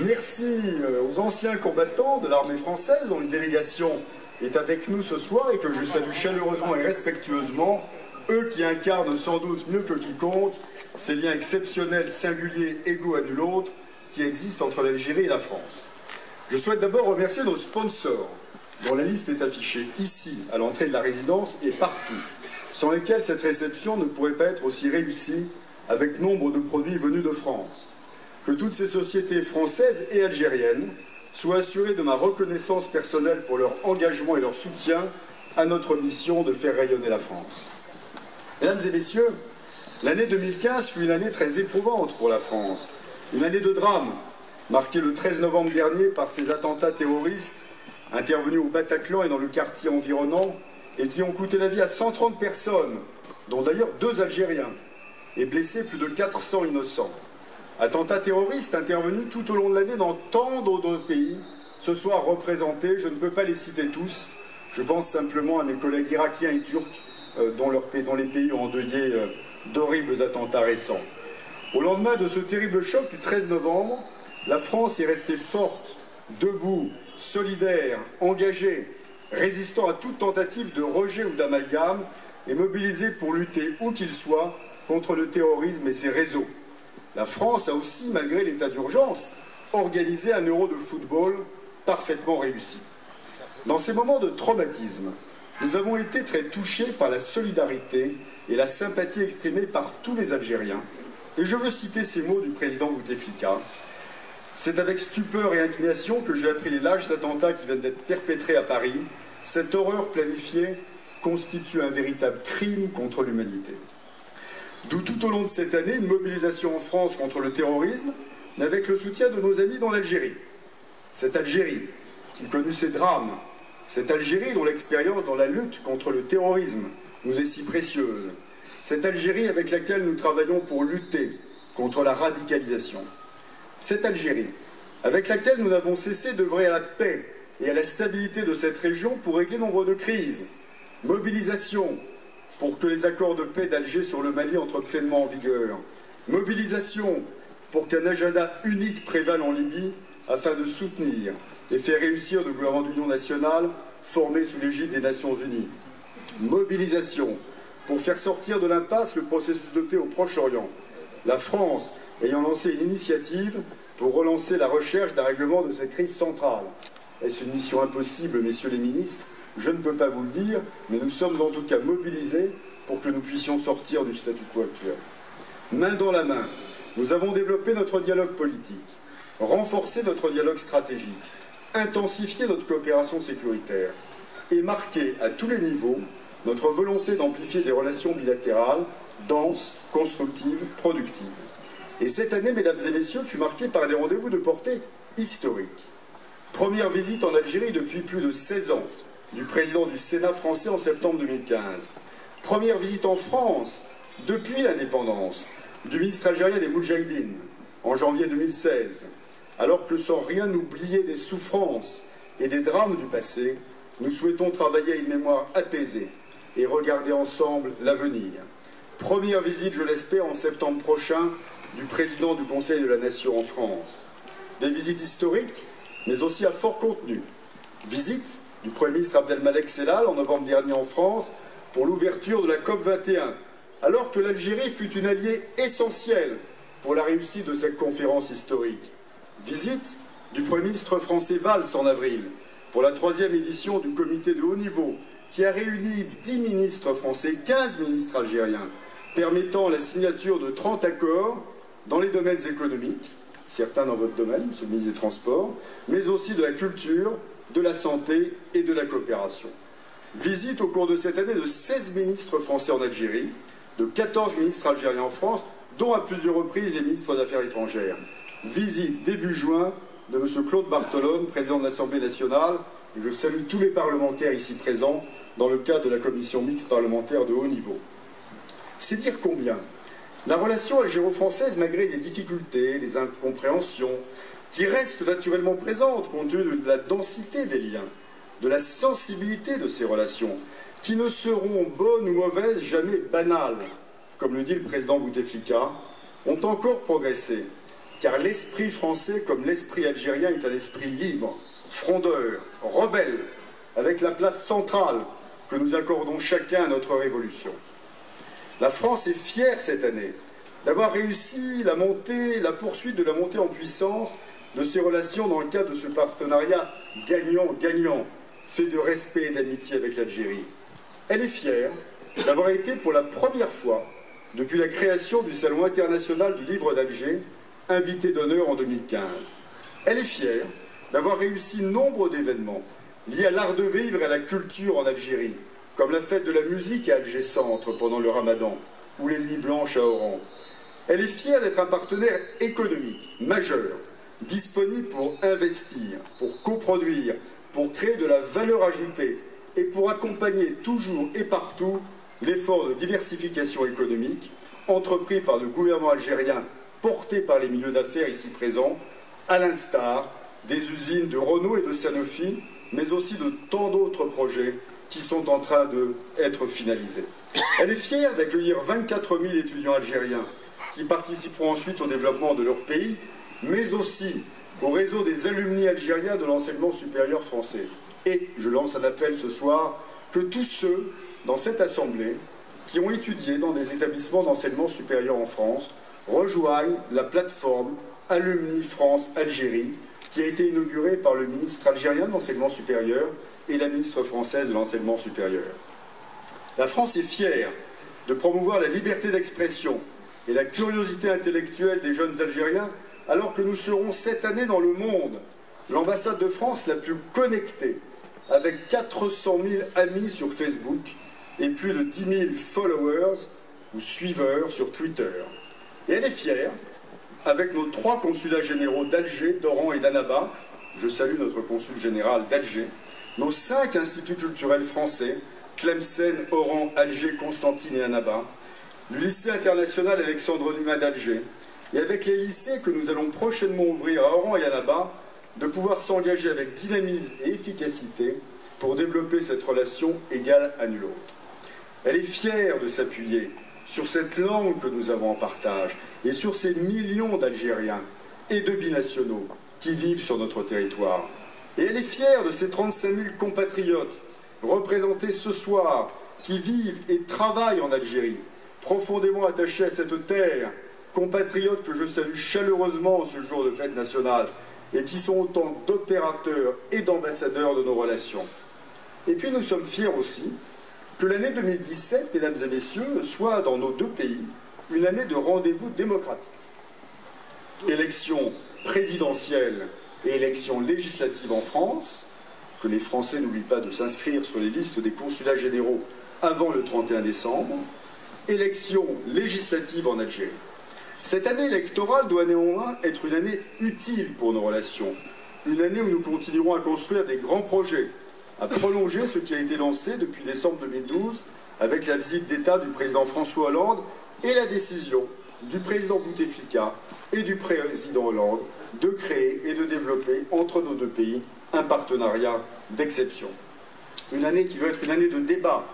Merci aux anciens combattants de l'armée française dont une délégation est avec nous ce soir et que je salue chaleureusement et respectueusement, eux qui incarnent sans doute mieux que quiconque ces liens exceptionnels, singuliers, égaux à nul autre qui existent entre l'Algérie et la France. Je souhaite d'abord remercier nos sponsors, dont la liste est affichée ici, à l'entrée de la résidence et partout, sans lesquels cette réception ne pourrait pas être aussi réussie avec nombre de produits venus de France. Que toutes ces sociétés françaises et algériennes soient assurées de ma reconnaissance personnelle pour leur engagement et leur soutien à notre mission de faire rayonner la France. Mesdames et messieurs, l'année 2015 fut une année très éprouvante pour la France, une année de drame, marquée le 13 novembre dernier par ces attentats terroristes intervenus au Bataclan et dans le quartier environnant et qui ont coûté la vie à 130 personnes, dont d'ailleurs 2 Algériens, et blessé plus de 400 innocents. Attentats terroristes intervenus tout au long de l'année dans tant d'autres pays, ce soir représentés, je ne peux pas les citer tous, je pense simplement à mes collègues irakiens et turcs dont les pays ont endeuillé d'horribles attentats récents. Au lendemain de ce terrible choc du 13 novembre, la France est restée forte, debout, solidaire, engagée, résistant à toute tentative de rejet ou d'amalgame et mobilisée pour lutter où qu'il soit contre le terrorisme et ses réseaux. La France a aussi, malgré l'état d'urgence, organisé un Euro de football parfaitement réussi. Dans ces moments de traumatisme, nous avons été très touchés par la solidarité et la sympathie exprimée par tous les Algériens. Et je veux citer ces mots du président Bouteflika. C'est avec stupeur et indignation que j'ai appris les lâches attentats qui viennent d'être perpétrés à Paris. Cette horreur planifiée constitue un véritable crime contre l'humanité. D'où tout au long de cette année, une mobilisation en France contre le terrorisme, mais avec le soutien de nos amis dans l'Algérie. Cette Algérie qui a connu ces drames, cette Algérie dont l'expérience dans la lutte contre le terrorisme nous est si précieuse, cette Algérie avec laquelle nous travaillons pour lutter contre la radicalisation, cette Algérie avec laquelle nous n'avons cessé d'œuvrer à la paix et à la stabilité de cette région pour régler nombre de crises, mobilisation pour que les accords de paix d'Alger sur le Mali entrent pleinement en vigueur. Mobilisation pour qu'un agenda unique prévale en Libye afin de soutenir et faire réussir le gouvernement d'union nationale formé sous l'égide des Nations Unies. Mobilisation pour faire sortir de l'impasse le processus de paix au Proche-Orient. La France ayant lancé une initiative pour relancer la recherche d'un règlement de cette crise centrale. Est-ce une mission impossible, messieurs les ministres? Je ne peux pas vous le dire, mais nous sommes en tout cas mobilisés pour que nous puissions sortir du statu quo actuel. Main dans la main, nous avons développé notre dialogue politique, renforcé notre dialogue stratégique, intensifié notre coopération sécuritaire et marqué à tous les niveaux notre volonté d'amplifier des relations bilatérales denses, constructives, productives. Et cette année, mesdames et messieurs, fut marquée par des rendez-vous de portée historique. Première visite en Algérie depuis plus de 16 ans du président du Sénat français en septembre 2015. Première visite en France depuis l'indépendance du ministre algérien des Moudjahidines en janvier 2016. Alors que sans rien oublier des souffrances et des drames du passé, nous souhaitons travailler à une mémoire apaisée et regarder ensemble l'avenir. Première visite, je l'espère, en septembre prochain du président du Conseil de la Nation en France. Des visites historiques, mais aussi à fort contenu. Visite du Premier ministre Abdelmalek Sellal en novembre dernier en France pour l'ouverture de la COP 21, alors que l'Algérie fut une alliée essentielle pour la réussite de cette conférence historique. Visite du Premier ministre français Valls en avril pour la 3e édition du comité de haut niveau qui a réuni 10 ministres français, 15 ministres algériens, permettant la signature de 30 accords dans les domaines économiques, certains dans votre domaine, monsieur le ministre des Transports, mais aussi de la culture, de la santé et de la coopération. Visite au cours de cette année de 16 ministres français en Algérie, de 14 ministres algériens en France, dont à plusieurs reprises les ministres d'Affaires étrangères. Visite début juin de M. Claude Bartolone, président de l'Assemblée nationale, et je salue tous les parlementaires ici présents dans le cadre de la commission mixte parlementaire de haut niveau. C'est dire combien la relation algéro-française, malgré des difficultés, des incompréhensions, qui restent naturellement présentes compte tenu de la densité des liens, de la sensibilité de ces relations, qui ne seront bonnes ou mauvaises, jamais banales, comme le dit le président Bouteflika, ont encore progressé, car l'esprit français, comme l'esprit algérien, est un esprit libre, frondeur, rebelle, avec la place centrale que nous accordons chacun à notre révolution. La France est fière cette année d'avoir réussi la poursuite de la montée en puissance de ses relations dans le cadre de ce partenariat gagnant-gagnant, fait de respect et d'amitié avec l'Algérie. Elle est fière d'avoir été pour la première fois, depuis la création du Salon international du livre d'Alger, invitée d'honneur en 2015. Elle est fière d'avoir réussi nombre d'événements liés à l'art de vivre et à la culture en Algérie, comme la fête de la musique à Alger Centre pendant le Ramadan, ou les Nuits Blanches à Oran. Elle est fière d'être un partenaire économique majeur, disponible pour investir, pour coproduire, pour créer de la valeur ajoutée et pour accompagner toujours et partout l'effort de diversification économique entrepris par le gouvernement algérien, porté par les milieux d'affaires ici présents, à l'instar des usines de Renault et de Sanofi, mais aussi de tant d'autres projets qui sont en train d'être finalisés. Elle est fière d'accueillir 24 000 étudiants algériens qui participeront ensuite au développement de leur pays, mais aussi au réseau des alumni algériens de l'enseignement supérieur français. Et je lance un appel ce soir que tous ceux dans cette assemblée qui ont étudié dans des établissements d'enseignement supérieur en France rejoignent la plateforme Alumni France-Algérie qui a été inaugurée par le ministre algérien de l'enseignement supérieur et la ministre française de l'enseignement supérieur. La France est fière de promouvoir la liberté d'expression et la curiosité intellectuelle des jeunes Algériens, alors que nous serons cette année dans le monde l'ambassade de France la plus connectée, avec 400 000 amis sur Facebook et plus de 10 000 followers ou suiveurs sur Twitter. Et elle est fière, avec nos 3 consulats généraux d'Alger, d'Oran et d'Annaba, je salue notre consul général d'Alger, nos 5 instituts culturels français, Tlemcen, Oran, Alger, Constantine et Annaba, le lycée international Alexandre Dumas d'Alger, et avec les lycées que nous allons prochainement ouvrir à Oran et Annaba, de pouvoir s'engager avec dynamisme et efficacité pour développer cette relation égale à nulle autre. Elle est fière de s'appuyer sur cette langue que nous avons en partage et sur ces millions d'Algériens et de binationaux qui vivent sur notre territoire. Et elle est fière de ces 35 000 compatriotes représentés ce soir qui vivent et travaillent en Algérie, profondément attachés à cette terre, compatriotes que je salue chaleureusement en ce jour de fête nationale et qui sont autant d'opérateurs et d'ambassadeurs de nos relations. Et puis nous sommes fiers aussi que l'année 2017, mesdames et messieurs, soit dans nos 2 pays une année de rendez-vous démocratique. Élections présidentielles et élections législatives en France, que les Français n'oublient pas de s'inscrire sur les listes des consulats généraux avant le 31 décembre, élections législatives en Algérie. Cette année électorale doit néanmoins être une année utile pour nos relations, une année où nous continuerons à construire des grands projets, à prolonger ce qui a été lancé depuis décembre 2012 avec la visite d'État du président François Hollande et la décision du président Bouteflika et du président Hollande de créer et de développer entre nos 2 pays un partenariat d'exception. Une année qui doit être une année de débat,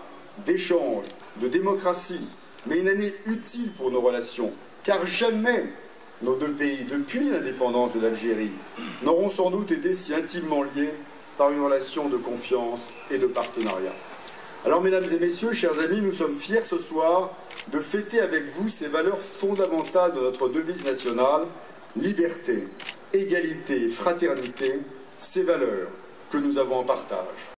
d'échange, de démocratie, mais une année utile pour nos relations, car jamais nos 2 pays, depuis l'indépendance de l'Algérie, n'auront sans doute été si intimement liés par une relation de confiance et de partenariat. Alors, mesdames et messieurs, chers amis, nous sommes fiers ce soir de fêter avec vous ces valeurs fondamentales de notre devise nationale, liberté, égalité, fraternité, ces valeurs que nous avons en partage.